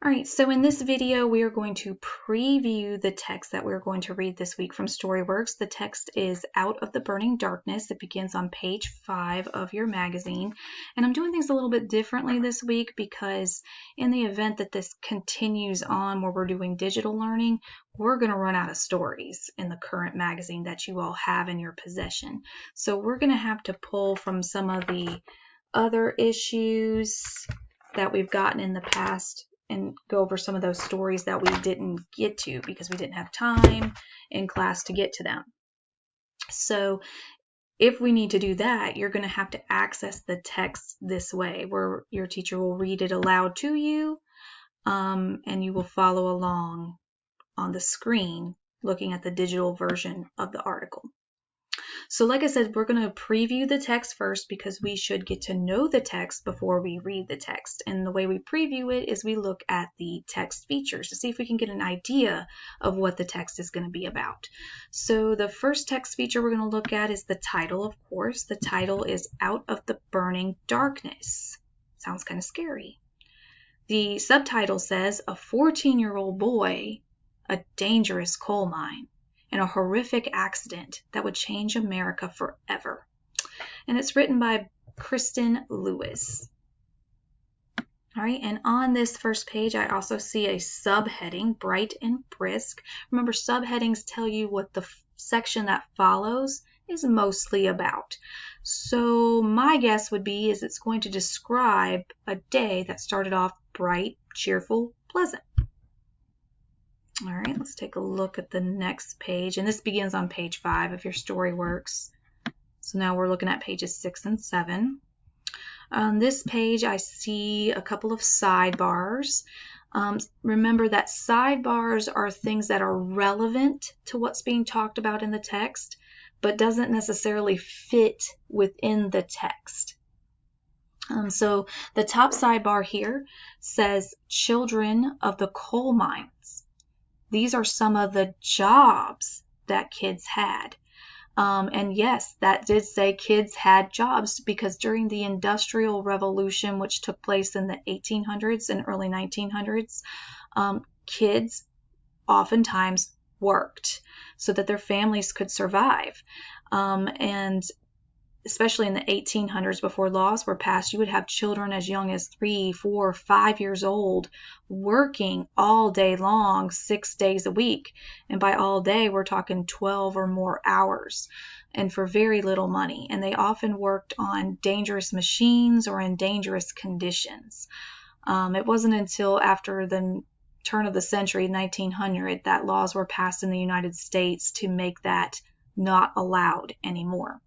All right, so in this video, we are going to preview the text that we're going to read this week from Storyworks. The text is Out of the Burning Darkness. It begins on page 5 of your magazine. And I'm doing things a little bit differently this week because in the event that this continues on where we're doing digital learning, we're going to run out of stories in the current magazine that you all have in your possession. So we're going to have to pull from some of the other issues that we've gotten in the past and go over some of those stories that we didn't get to because we didn't have time in class to get to them. So if we need to do that, you're going to have to access the text this way, where your teacher will read it aloud to you, and you will follow along on the screen looking at the digital version of the article. So like I said, we're going to preview the text first because we should get to know the text before we read the text. And the way we preview it is we look at the text features to see if we can get an idea of what the text is going to be about. So the first text feature we're going to look at is the title, of course. The title is Out of the Burning Darkness. Sounds kind of scary. The subtitle says, A 14-year-old boy, a dangerous coal mine, and a horrific accident that would change America forever. And it's written by Kristen Lewis. All right, and on this first page, I also see a subheading, Bright and Brisk. Remember, subheadings tell you what the section that follows is mostly about. So my guess would be is it's going to describe a day that started off bright, cheerful, pleasant. All right, let's take a look at the next page. And this begins on page 5 of your Storyworks. So now we're looking at pages 6 and 7. On this page, I see a couple of sidebars. Remember that sidebars are things that are relevant to what's being talked about in the text, but doesn't necessarily fit within the text. So the top sidebar here says Children of the Coal Mines. These are some of the jobs that kids had. And yes, that did say kids had jobs because during the Industrial Revolution, which took place in the 1800s and early 1900s, kids oftentimes worked so that their families could survive. And especially in the 1800s, before laws were passed, you would have children as young as 3, 4, 5 years old working all day long, 6 days a week. And by all day, we're talking 12 or more hours, and for very little money. And they often worked on dangerous machines or in dangerous conditions. It wasn't until after the turn of the century, 1900, that laws were passed in the United States to make that not allowed anymore.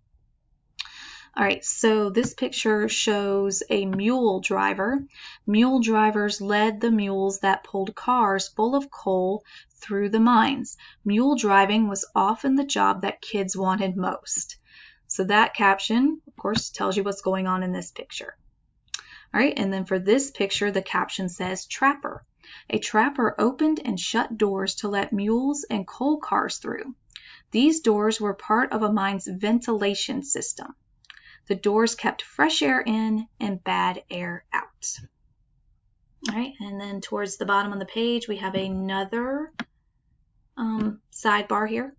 All right, so this picture shows a mule driver. Mule drivers led the mules that pulled cars full of coal through the mines. Mule driving was often the job that kids wanted most. So that caption, of course, tells you what's going on in this picture. All right, and then for this picture, the caption says trapper. A trapper opened and shut doors to let mules and coal cars through. These doors were part of a mine's ventilation system. The doors kept fresh air in and bad air out. All right, and then towards the bottom of the page, we have another sidebar here.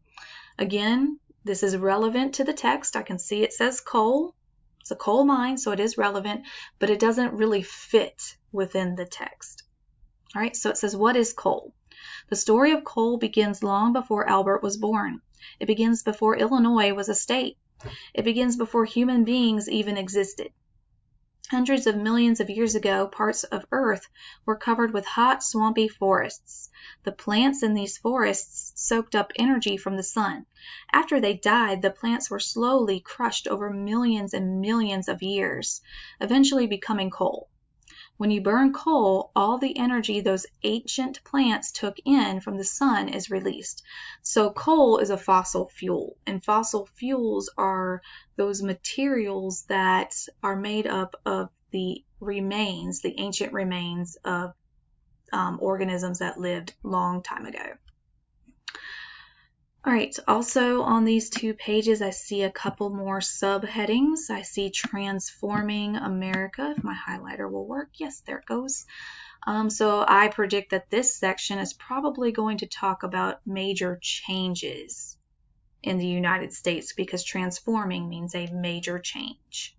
Again, this is relevant to the text. I can see it says coal. It's a coal mine, so it is relevant, but it doesn't really fit within the text. All right, so it says, what is coal? The story of coal begins long before Albert was born. It begins before Illinois was a state. It begins before human beings even existed. Hundreds of millions of years ago, parts of Earth were covered with hot, swampy forests. The plants in these forests soaked up energy from the sun. After they died, the plants were slowly crushed over millions and millions of years, eventually becoming coal. When you burn coal, all the energy those ancient plants took in from the sun is released. So coal is a fossil fuel, and fossil fuels are those materials that are made up of the remains, the ancient remains of organisms that lived long time ago. All right, also on these 2 pages, I see a couple more subheadings. I see Transforming America, if my highlighter will work. Yes, there it goes. So I predict that this section is probably going to talk about major changes in the United States because transforming means a major change.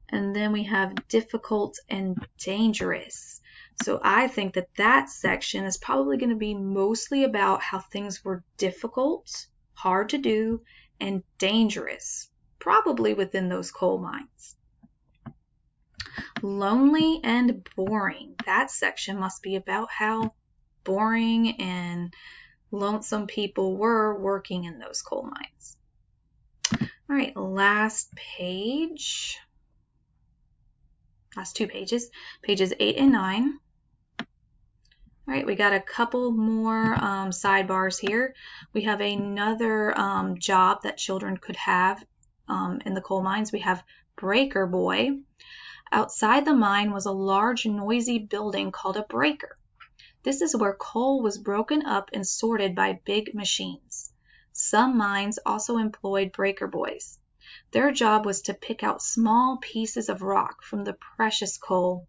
And then we have difficult and dangerous. So I think that that section is probably going to be mostly about how things were difficult, hard to do, and dangerous, probably within those coal mines. Lonely and boring. That section must be about how boring and lonesome people were working in those coal mines. All right, last page. Last 2 pages, pages 8 and 9. All right, we got a couple more sidebars here. We have another job that children could have in the coal mines. We have breaker boy. Outside the mine was a large, noisy building called a breaker. This is where coal was broken up and sorted by big machines. Some mines also employed breaker boys. Their job was to pick out small pieces of rock from the precious coal.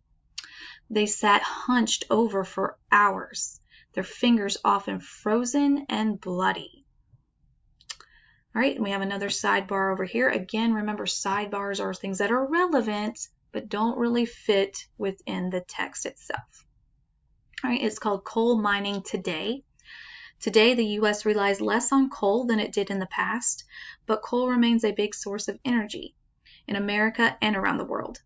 They sat hunched over for hours, their fingers often frozen and bloody. All right, and we have another sidebar over here. Again, remember, sidebars are things that are relevant but don't really fit within the text itself. All right, it's called Coal Mining Today. Today, the U.S. relies less on coal than it did in the past, but coal remains a big source of energy in America and around the world.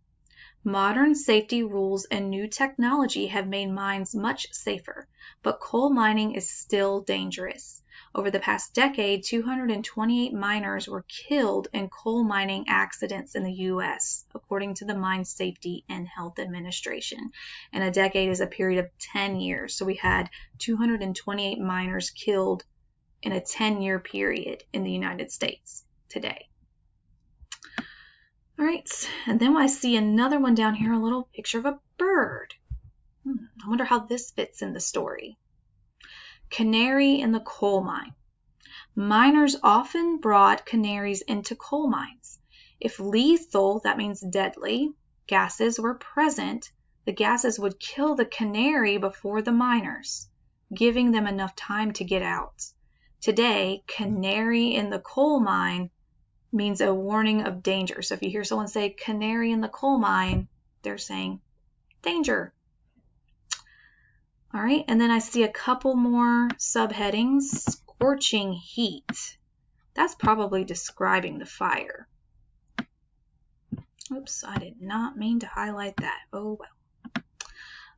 Modern safety rules and new technology have made mines much safer, but coal mining is still dangerous. Over the past decade, 228 miners were killed in coal mining accidents in the U.S., according to the Mine Safety and Health Administration. And a decade is a period of 10 years. So we had 228 miners killed in a 10-year period in the United States today. All right, and then I see another one down here, a little picture of a bird. I wonder how this fits in the story. Canary in the coal mine. Miners often brought canaries into coal mines. If lethal, that means deadly, gases were present, the gases would kill the canary before the miners, giving them enough time to get out. Today, canary in the coal mine means a warning of danger. So if you hear someone say canary in the coal mine, they're saying danger. All right, and then I see a couple more subheadings. Scorching heat. That's probably describing the fire. Oops, I did not mean to highlight that. Oh well.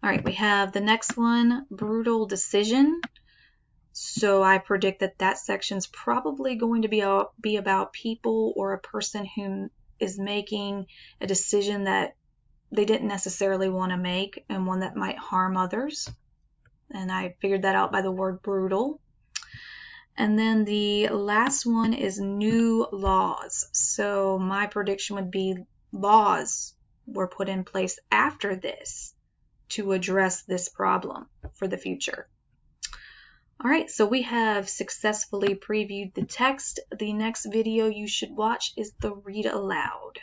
All right, we have the next one, brutal decision. So I predict that that section's probably going to be about people or a person who is making a decision that they didn't necessarily want to make and one that might harm others. And I figured that out by the word brutal. And then the last one is new laws. So my prediction would be laws were put in place after this to address this problem for the future. All right, so we have successfully previewed the text. The next video you should watch is the read aloud.